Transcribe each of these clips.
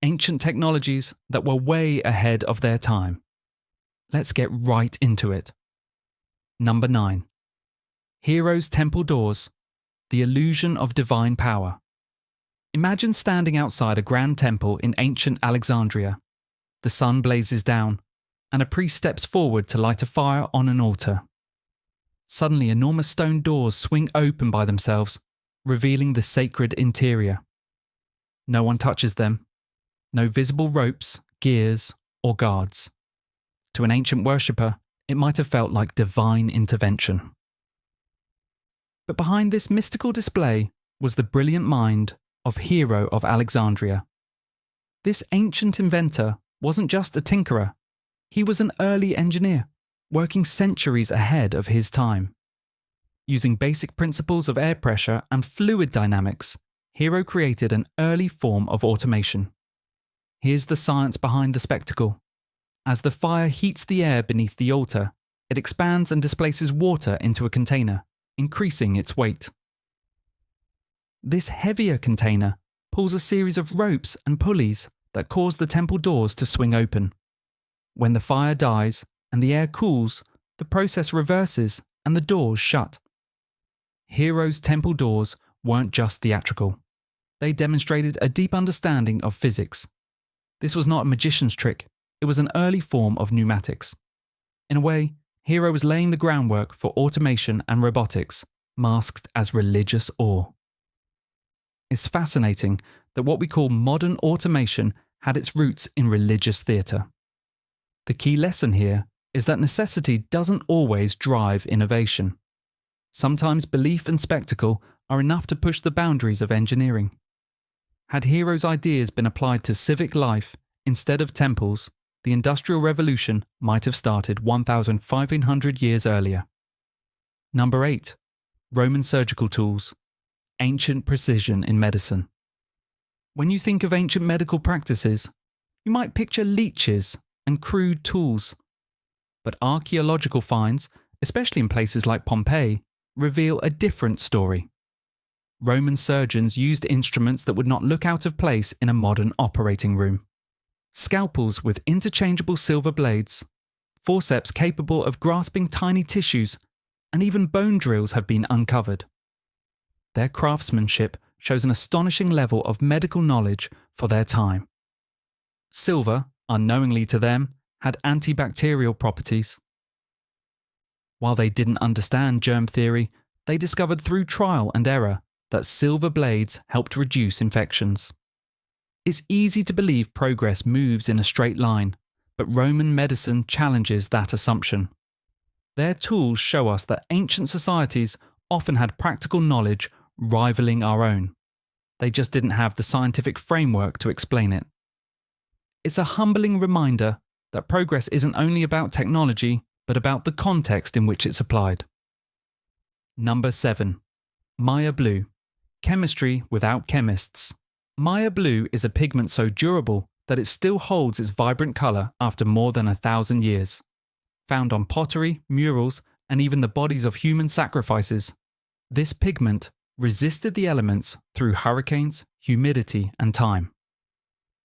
ancient technologies that were way ahead of their time. Let's get right into it. Number 9. Hero's Temple Doors, the illusion of divine power. Imagine standing outside a grand temple in ancient Alexandria. The sun blazes down, and a priest steps forward to light a fire on an altar. Suddenly, enormous stone doors swing open by themselves, revealing the sacred interior. No one touches them. No visible ropes, gears, or guards. To an ancient worshipper, it might have felt like divine intervention. But behind this mystical display was the brilliant mind of Hero of Alexandria. This ancient inventor wasn't just a tinkerer. He was an early engineer, working centuries ahead of his time. Using basic principles of air pressure and fluid dynamics, Hero created an early form of automation. Here's the science behind the spectacle. As the fire heats the air beneath the altar, it expands and displaces water into a container, increasing its weight. This heavier container pulls a series of ropes and pulleys that cause the temple doors to swing open. When the fire dies and the air cools, the process reverses and the doors shut. Hero's temple doors weren't just theatrical. They demonstrated a deep understanding of physics. This was not a magician's trick, it was an early form of pneumatics. In a way, Hero was laying the groundwork for automation and robotics, masked as religious awe. It's fascinating that what we call modern automation had its roots in religious theatre. The key lesson here is that necessity doesn't always drive innovation. Sometimes belief and spectacle are enough to push the boundaries of engineering. Had Hero's ideas been applied to civic life instead of temples, the Industrial Revolution might have started 1,500 years earlier. Number 8. Roman surgical tools. Ancient precision in medicine. When you think of ancient medical practices, you might picture leeches and crude tools. But archaeological finds, especially in places like Pompeii, reveal a different story. Roman surgeons used instruments that would not look out of place in a modern operating room. Scalpels with interchangeable silver blades, forceps capable of grasping tiny tissues, and even bone drills have been uncovered. Their craftsmanship shows an astonishing level of medical knowledge for their time. Silver, unknowingly to them, had antibacterial properties. While they didn't understand germ theory, they discovered through trial and error that silver blades helped reduce infections. It's easy to believe progress moves in a straight line, but Roman medicine challenges that assumption. Their tools show us that ancient societies often had practical knowledge rivaling our own. They just didn't have the scientific framework to explain it. It's a humbling reminder that progress isn't only about technology, but about the context in which it's applied. Number 7. Maya blue. Chemistry without chemists. Maya blue is a pigment so durable that it still holds its vibrant colour after more than 1,000 years. Found on pottery, murals, and even the bodies of human sacrifices, this pigment resisted the elements through hurricanes, humidity, and time.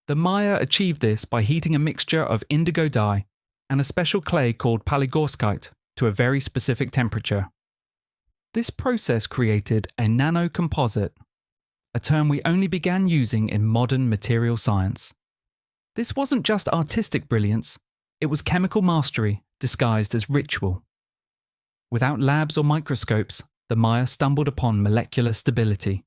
The Maya achieved this by heating a mixture of indigo dye and a special clay called palygorskite to a very specific temperature. This process created a nanocomposite, a term we only began using in modern material science. This wasn't just artistic brilliance, it was chemical mastery disguised as ritual. Without labs or microscopes, the Maya stumbled upon molecular stability.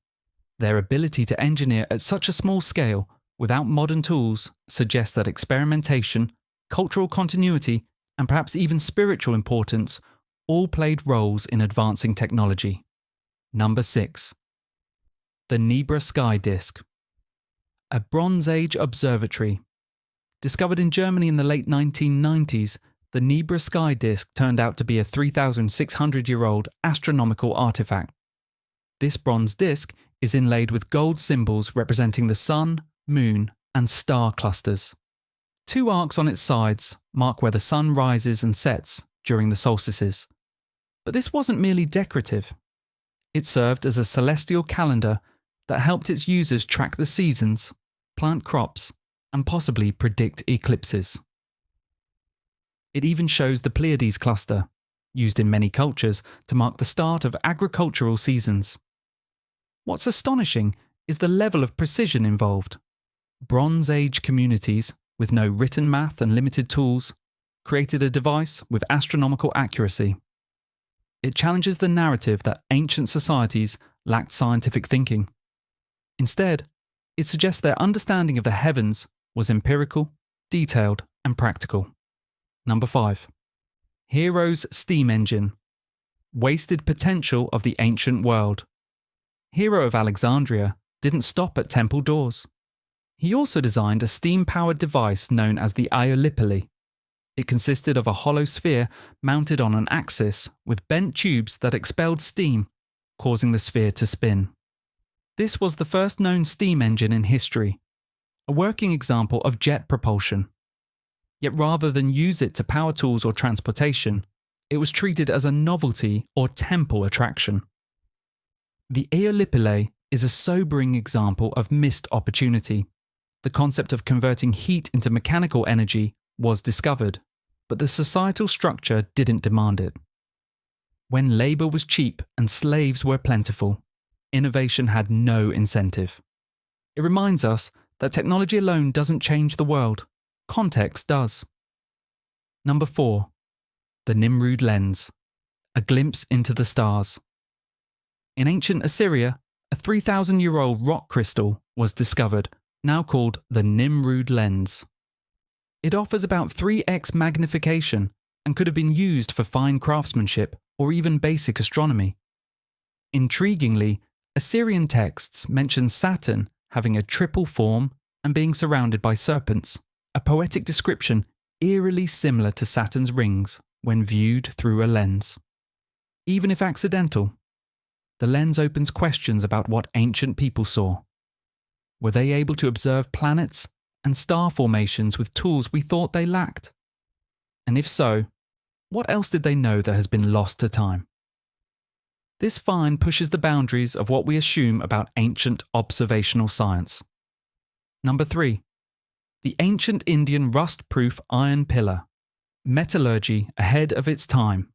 Their ability to engineer at such a small scale without modern tools suggests that experimentation, cultural continuity, and perhaps even spiritual importance all played roles in advancing technology. Number 6. The Nebra Sky Disc. A Bronze Age observatory. Discovered in Germany in the late 1990s, the Nebra Sky Disc turned out to be a 3,600-year-old astronomical artifact. This bronze disc is inlaid with gold symbols representing the sun, moon, and star clusters. 2 arcs on its sides mark where the sun rises and sets during the solstices. But this wasn't merely decorative. It served as a celestial calendar that helped its users track the seasons, plant crops, and possibly predict eclipses. It even shows the Pleiades cluster, used in many cultures to mark the start of agricultural seasons. What's astonishing is the level of precision involved. Bronze Age communities, with no written math and limited tools, created a device with astronomical accuracy. It challenges the narrative that ancient societies lacked scientific thinking. Instead, it suggests their understanding of the heavens was empirical, detailed, and practical. Number 5. Hero's steam engine. Wasted potential of the ancient world. Hero of Alexandria didn't stop at temple doors. He also designed a steam-powered device known as the Aeolipile. It consisted of a hollow sphere mounted on an axis with bent tubes that expelled steam, causing the sphere to spin. This was the first known steam engine in history, a working example of jet propulsion. Yet rather than use it to power tools or transportation, it was treated as a novelty or temple attraction. The Aeolipile is a sobering example of missed opportunity. The concept of converting heat into mechanical energy was discovered, but the societal structure didn't demand it. When labour was cheap and slaves were plentiful, innovation had no incentive. It reminds us that technology alone doesn't change the world. Context does. Number 4. The Nimrude Lens. A glimpse into the stars. In ancient Assyria, a 3,000-year-old rock crystal was discovered, now called the Nimrude Lens. It offers about 3x magnification and could have been used for fine craftsmanship or even basic astronomy. Intriguingly, Assyrian texts mention Saturn having a triple form and being surrounded by serpents, a poetic description eerily similar to Saturn's rings when viewed through a lens. Even if accidental, the lens opens questions about what ancient people saw. Were they able to observe planets and star formations with tools we thought they lacked? And if so, what else did they know that has been lost to time? This find pushes the boundaries of what we assume about ancient observational science. Number 3. The ancient Indian rust-proof iron pillar. Metallurgy ahead of its time.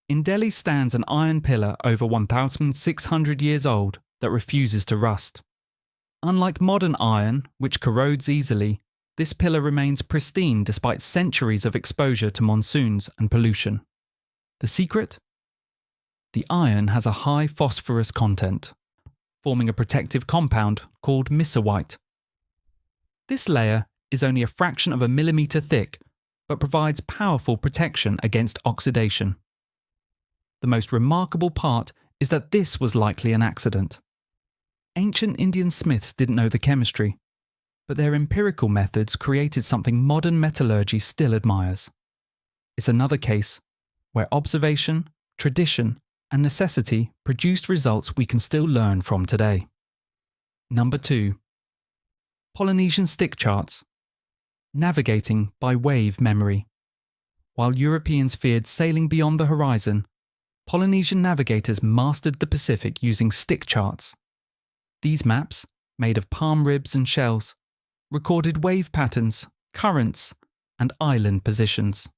In Delhi stands an iron pillar over 1,600 years old that refuses to rust. Unlike modern iron, which corrodes easily, this pillar remains pristine despite centuries of exposure to monsoons and pollution. The secret? The iron has a high phosphorus content, forming a protective compound called misawite. This layer is only a fraction of a millimetre thick, but provides powerful protection against oxidation. The most remarkable part is that this was likely an accident. Ancient Indian smiths didn't know the chemistry, but their empirical methods created something modern metallurgy still admires. It's another case where observation, tradition, and necessity produced results we can still learn from today. Number 2. Polynesian stick charts. Navigating by wave memory. While Europeans feared sailing beyond the horizon, Polynesian navigators mastered the Pacific using stick charts. These maps, made of palm ribs and shells, recorded wave patterns, currents, and island positions.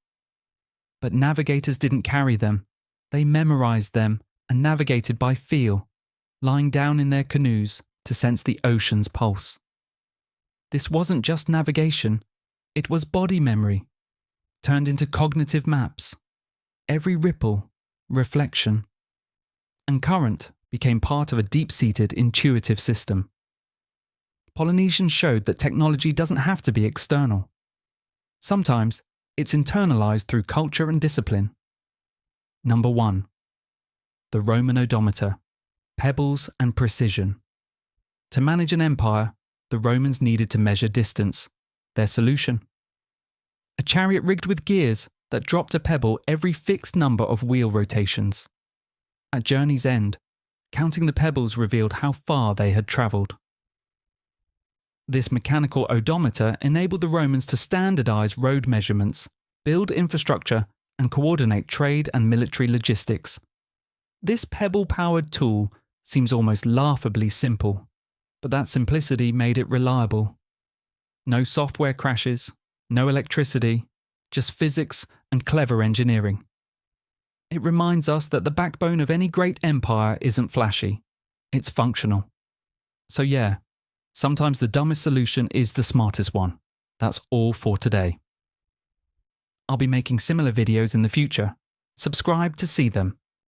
But navigators didn't carry them. They memorized them and navigated by feel, lying down in their canoes to sense the ocean's pulse. This wasn't just navigation, it was body memory, turned into cognitive maps. Every ripple, reflection, and current became part of a deep-seated intuitive system. Polynesians showed that technology doesn't have to be external. Sometimes it's internalized through culture and discipline. Number 1. The Roman Odometer. Pebbles and precision. To manage an empire, the Romans needed to measure distance. Their solution? A chariot rigged with gears that dropped a pebble every fixed number of wheel rotations. At journey's end, counting the pebbles revealed how far they had travelled. This mechanical odometer enabled the Romans to standardize road measurements, build infrastructure, and coordinate trade and military logistics. This pebble-powered tool seems almost laughably simple, but that simplicity made it reliable. No software crashes, no electricity, just physics and clever engineering. It reminds us that the backbone of any great empire isn't flashy, it's functional. So yeah, sometimes the dumbest solution is the smartest one. That's all for today. I'll be making similar videos in the future. Subscribe to see them.